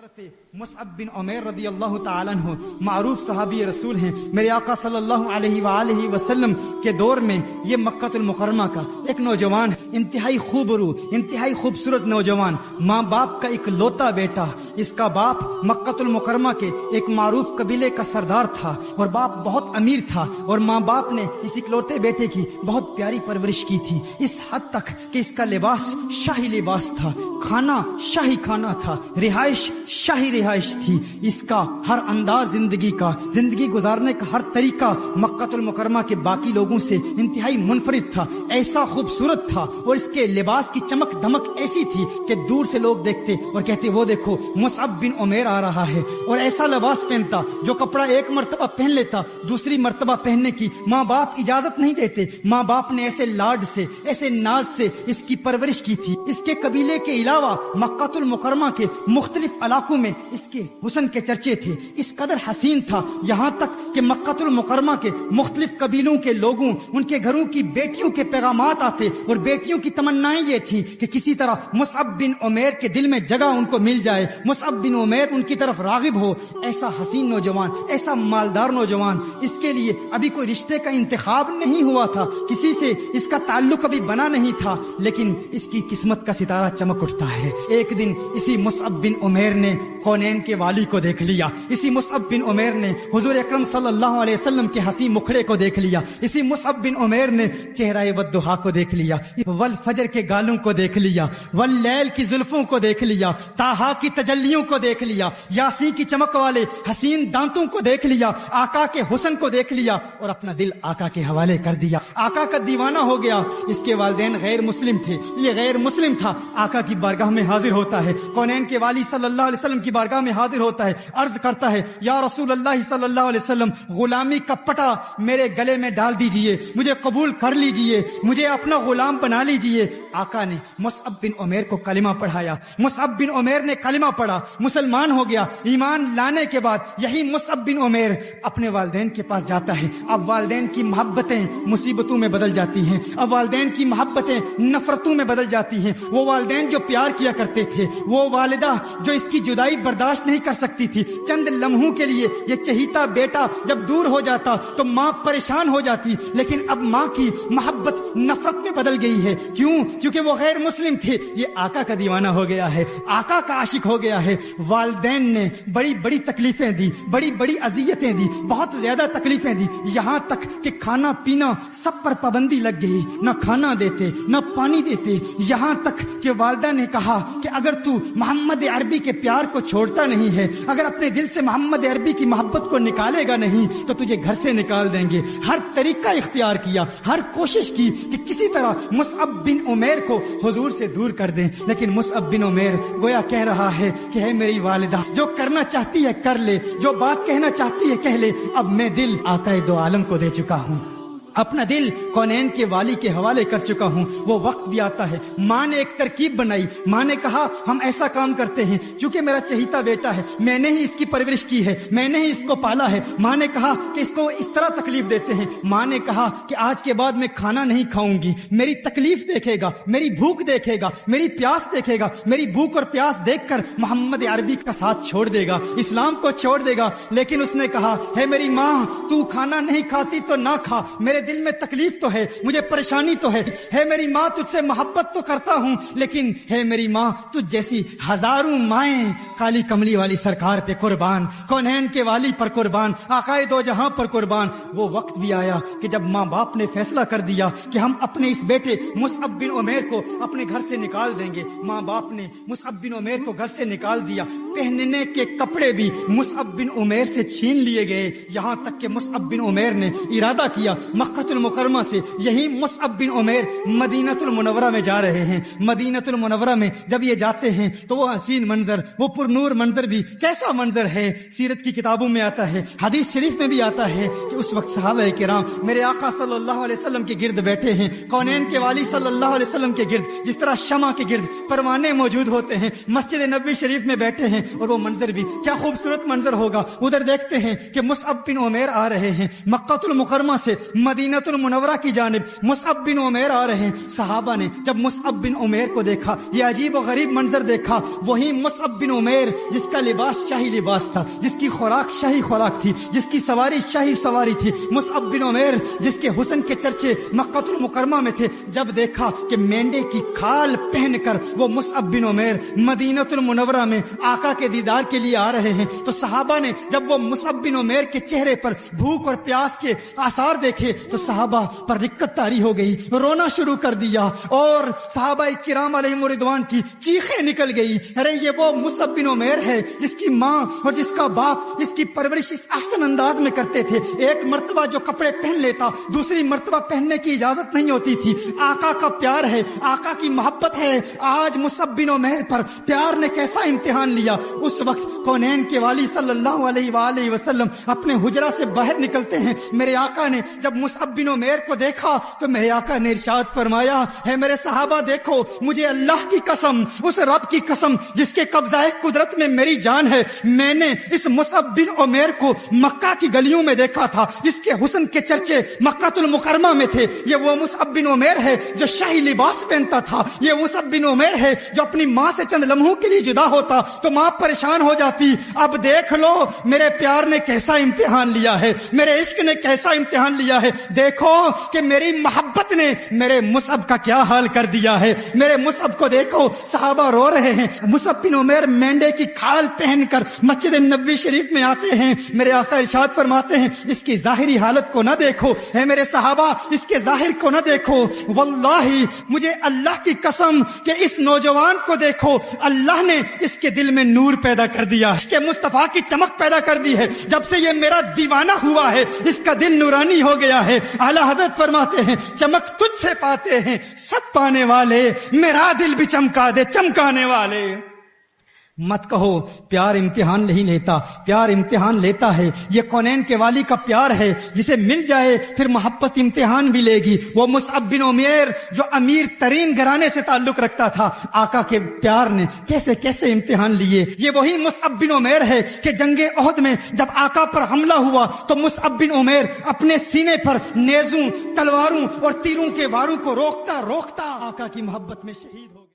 حضرت مصعب بن عمیر رضی اللہ تعالیٰ عنہ معروف صحابی رسول ہیں. میرے آقا صلی اللہ علیہ وآلہ وسلم کے دور میں یہ مکہ المکرمہ کا ایک نوجوان، انتہائی خوبرو، انتہائی خوبصورت نوجوان، ماں باپ کا اکلوتا بیٹا. اس کا باپ مکہ المکرمہ کے ایک معروف قبیلے کا سردار تھا اور باپ بہت امیر تھا، اور ماں باپ نے اس اکلوتے بیٹے کی بہت پیاری پرورش کی تھی، اس حد تک کہ اس کا لباس شاہی لباس تھا، کھانا شاہی کھانا تھا، رہائش شاہی رہائش تھی. اس کا ہر انداز زندگی گزارنے کا ہر طریقہ مکہ المکرمہ کے باقی لوگوں سے انتہائی منفرد تھا، ایسا خوبصورت تھا، اور اس کے لباس کی چمک دمک ایسی تھی کہ دور سے لوگ دیکھتے اور کہتے وہ دیکھو مصعب بن عمیر آ رہا ہے. اور ایسا لباس پہنتا جو کپڑا ایک مرتبہ پہن لیتا دوسری مرتبہ پہننے کی ماں باپ اجازت نہیں دیتے. ماں باپ نے ایسے لاڈ سے، ایسے ناز سے اس کی پرورش کی تھی. اس کے قبیلے کے علاوہ مکہ المکرمہ کے مختلف علاقوں میں اس کے حسن کے چرچے تھے. اس قدر حسین تھا یہاں تک کہ مکہ المکرمہ کے مختلف قبیلوں کے لوگوں، ان کے گھروں کی بیٹیوں کے پیغامات آتے، اور بیٹیوں کی تمنائیں یہ تھی کہ کسی طرح مصعب بن عمیر کے دل میں جگہ ان کو مل جائے، مصعب بن عمیر ان کی طرف راغب ہو. ایسا حسین نوجوان، ایسا مالدار نوجوان، اس کے لیے ابھی کوئی رشتے کا انتخاب نہیں ہوا تھا، کسی سے اس کا تعلق ابھی بنا نہیں تھا، لیکن اس کی قسمت کا ستارہ چمک اٹھتا ہے. ایک دن اسی مصعب بن عمیر نے کونین کے والی کو دیکھ لیا، اسی مصعب بن عمیر نے حضور اکرم صلی اللہ علیہ وسلم کے حسین مکھڑے کو دیکھ لیا، اسی مصعب بن عمیر نے چہرہ والضحیٰ کو دیکھ لیا، والفجر کے گالوں کو دیکھ لیا، واللیل کی زلفوں کو دیکھ لیا، طٰہٰ کی تجلیوں کو دیکھ لیا، یاسین کی چمک والے حسین دانتوں کو دیکھ لیا، آقا کے حسن کو دیکھ لیا، اور اپنا دل آقا کے حوالے کر دیا. آقا کا دیوانہ ہو گیا. اس کے والدین غیر مسلم تھے، یہ غیر مسلم تھا. آقا کی بارگاہ میں حاضر ہوتا ہے، کونین کے والی صلی اللہ علیہ وسلم کی بارگاہ میں حاضر ہوتا ہے، عرض کرتا ہے یا رسول اللہ صلی اللہ علیہ وسلم، غلامی کا پٹا میرے گلے میں ڈال دیجئے، مجھے قبول کر لیجئے، مجھے اپنا غلام بنا لیجئے. آقا نے مصعب بن عمیر کو کلمہ پڑھایا. مصعب بن عمیر نے کلمہ پڑھا، مسلمان ہو گیا. ایمان لانے کے بعد یہی مصعب بن عمیر اپنے والدین کے پاس جاتا ہے. اب والدین کی محبتیں مصیبتوں میں بدل جاتی ہیں، اب والدین کی محبتیں نفرتوں میں بدل جاتی ہیں. وہ والدین جو پیار کیا کرتے تھے، وہ والدہ جو اس کی جدائی برداشت نہیں کر سکتی تھی، چند لمحوں کے لیے یہ چہیتا بیٹا جب دور ہو جاتا تو ماں پریشان ہو جاتی. لیکن اب ماں کی محبت نفرت میں بدل گئی ہے. کیوں؟ کیونکہ وہ غیر مسلم تھے، یہ آقا کا دیوانہ ہو گیا ہے، آقا کا عاشق ہو گیا ہے. والدین نے بڑی بڑی تکلیفیں دی، بڑی بڑی اذیتیں دی، بہت زیادہ تکلیفیں دی، یہاں تک کہ کھانا پینا سب پر پابندی لگ گئی، نہ کھانا دیتے نہ پانی دیتے. یہاں تک کہ والدہ نے کہا کہ اگر تو محمد عربی کے پیار کو چھوڑتا نہیں ہے، اگر اپنے دل سے محمد عربی کی محبت کو نکالے گا نہیں تو تجھے گھر سے نکال دیں گے. ہر طریقہ اختیار کیا، ہر کوشش کی کہ کسی طرح مصعب بن عمیر کو حضور سے دور کر دیں. لیکن مصعب بن عمیر گویا کہہ رہا ہے کہ ہے میری والدہ، جو کرنا چاہتی ہے کر لے، جو بات کہنا چاہتی ہے کہہ لے. اب میں دل آقا دو عالم کو دے چکا ہوں، اپنا دل کونین کے والی کے حوالے کر چکا ہوں. وہ وقت بھی آتا ہے. ماں نے ایک ترکیب بنائی. ماں نے کہا ہم ایسا کام کرتے ہیں، چونکہ میرا چہیتا بیٹا ہے، میں نے ہی اس کی پرورش کی ہے، میں نے ہی اس کو پالا ہے. ماں نے کہا کہ اس کو اس طرح تکلیف دیتے ہیں. ماں نے کہا کہ آج کے بعد میں کھانا نہیں کھاؤں گی، میری تکلیف دیکھے گا، میری بھوک دیکھے گا، میری پیاس دیکھے گا، میری بھوک اور پیاس دیکھ کر محمد عربی کا ساتھ چھوڑ دے گا، اسلام کو چھوڑ دے گا. لیکن اس نے کہا ہے میری ماں، تو کھانا نہیں کھاتی تو نہ کھا، میرے دل میں تکلیف تو ہے، مجھے پریشانی تو ہے میری ماں، تجھ سے محبت تو کرتا ہوں، لیکن ہے میری ماں تجھ جیسی ہزاروں مائیں کالی کملی والی سرکار پہ قربان، کونین کے والی پر قربان، آقائے دو جہاں پر قربان. وہ وقت بھی آیا کہ جب ماں باپ نے فیصلہ کر دیا کہ ہم اپنے اس بیٹے مصعب بن عمیر کو اپنے گھر سے نکال دیں گے. ماں باپ نے مصعب بن عمیر کو گھر سے نکال دیا. پہننے کے کپڑے بھی مصعب بن عمیر سے چھین لیے گئے، یہاں تک کہ مصعب بن عمیر نے ارادہ کیا مکہ المکرمہ سے یہی مصعب بن عمیر مدینہ المنورہ میں جا رہے ہیں. مدینہ المنورہ میں جب یہ جاتے ہیں تو وہ حسین منظر، وہ پرنور منظر بھی کیسا منظر ہے، سیرت کی کتابوں میں آتا ہے، حدیث شریف میں بھی آتا ہے کہ اس وقت صحابہ کرام میرے آقا صلی اللہ علیہ وسلم کے گرد بیٹھے ہیں، کونین کے والی صلی اللہ علیہ وسلم کے گرد جس طرح شمع کے گرد پروانے موجود ہوتے ہیں. مسجد نبوی شریف میں بیٹھے ہیں، اور وہ منظر بھی کیا خوبصورت منظر ہوگا. ادھر دیکھتے ہیں کہ مصعب بن عمیر آ رہے ہیں مکہ المکرمہ سے مدینہ المنورہ کی جانب. مصعب بن عمیر آ رہے ہیں. صحابہ نے جب مصعب بن عمیر کو دیکھا, یہ عجیب و غریب منظر دیکھا. وہی مصعب بن عمیر جس کا لباس شاہی لباس تھا, جس کی خوراک شاہی خوراک تھی, جس کی سواری شاہی سواری تھی. مصعب بن عمیر جس کے حسن کے چرچے مکہ المکرمہ میں تھے, جب دیکھا کہ مینڈے کی کھال پہن کر وہ مصعب بن عمیر مدینہ المنورہ میں آقا کے دیدار کے لیے آ رہے ہیں, تو صحابہ نے جب وہ مصعب بن عمیر کے چہرے پر بھوک اور پیاس کے آثار دیکھے تو صحابہ پر رکت طاری ہو گئی, رونا شروع کر دیا, اور صحابہ کرام علیہم رضوان کی چیخیں نکل گئی. ارے یہ وہ مصعب بن عمیر ہے جس کی ماں اور جس کا باپ اس کی پرورش اس احسن انداز میں کرتے تھے. ایک مرتبہ جو کپڑے پہن لیتا دوسری مرتبہ پہننے کی اجازت نہیں ہوتی تھی. آقا کا پیار ہے, آقا کی محبت ہے. آج مصعب بن عمیر پر پیار نے کیسا امتحان لیا. اس وقت کونین کے والی صلی اللہ علیہ وآلہ وسلم اپنے حجرہ سے باہر نکلتے ہیں. میرے آقا نے جب مصعب بن عمیر کو دیکھا تو میرے آقا نے ارشاد فرمایا, ہے میرے صحابہ دیکھو, مجھے اللہ کی قسم, اس رب کی قسم جس کے قبضہ قدرت میں میری جان ہے, میں نے اس مصعب بن عمیر کو مکہ کی گلیوں میں دیکھا تھا, اس کے حسن کے چرچے مکہ المکرمہ میں تھے. یہ وہ مصعب بن عمیر ہے جو شاہی لباس پہنتا تھا. یہ مصعب بن عمیر ہے جو اپنی ماں سے چند لمحوں کے لیے جدا ہوتا تو ماں پریشان ہو جاتی. اب دیکھ لو میرے پیار نے کیسا امتحان لیا ہے, میرے عشق نے کیسا امتحان لیا ہے. دیکھو کہ میری محبت نے میرے مصعب کا کیا حال کر دیا ہے. میرے مصعب کو دیکھو, صحابہ رو رہے ہیں. مصعب بن عمیر مینڈے کی کھال پہن کر مسجد نبوی شریف میں آتے ہیں. میرے آقا ارشاد فرماتے ہیں, اس کی ظاہری حالت کو نہ دیکھو, اے میرے صحابہ اس کے ظاہر کو نہ دیکھو. واللہ مجھے اللہ کی قسم کہ اس نوجوان کو دیکھو, اللہ نے اس کے دل میں نور پیدا کر دیا, اس کے مصطفیٰ کی چمک پیدا کر دی ہے. جب سے یہ میرا دیوانہ ہوا ہے اس کا دل نورانی ہو گیا ہے. اعلی حضرت فرماتے ہیں, چمک تجھ سے پاتے ہیں سب پانے والے, میرا دل بھی چمکا دے چمکانے والے. مت کہو پیار امتحان نہیں لیتا, پیار امتحان لیتا ہے. یہ کونین کے والی کا پیار ہے, جسے مل جائے پھر محبت امتحان بھی لے گی. وہ مصعب بن عمیر جو امیر ترین گھرانے سے تعلق رکھتا تھا, آقا کے پیار نے کیسے کیسے امتحان لیے. یہ وہی مصعب بن عمیر ہے کہ جنگ احد میں جب آقا پر حملہ ہوا تو مصعب بن عمیر اپنے سینے پر نیزوں, تلواروں اور تیروں کے واروں کو روکتا روکتا آقا کی محبت میں شہید ہو گیا.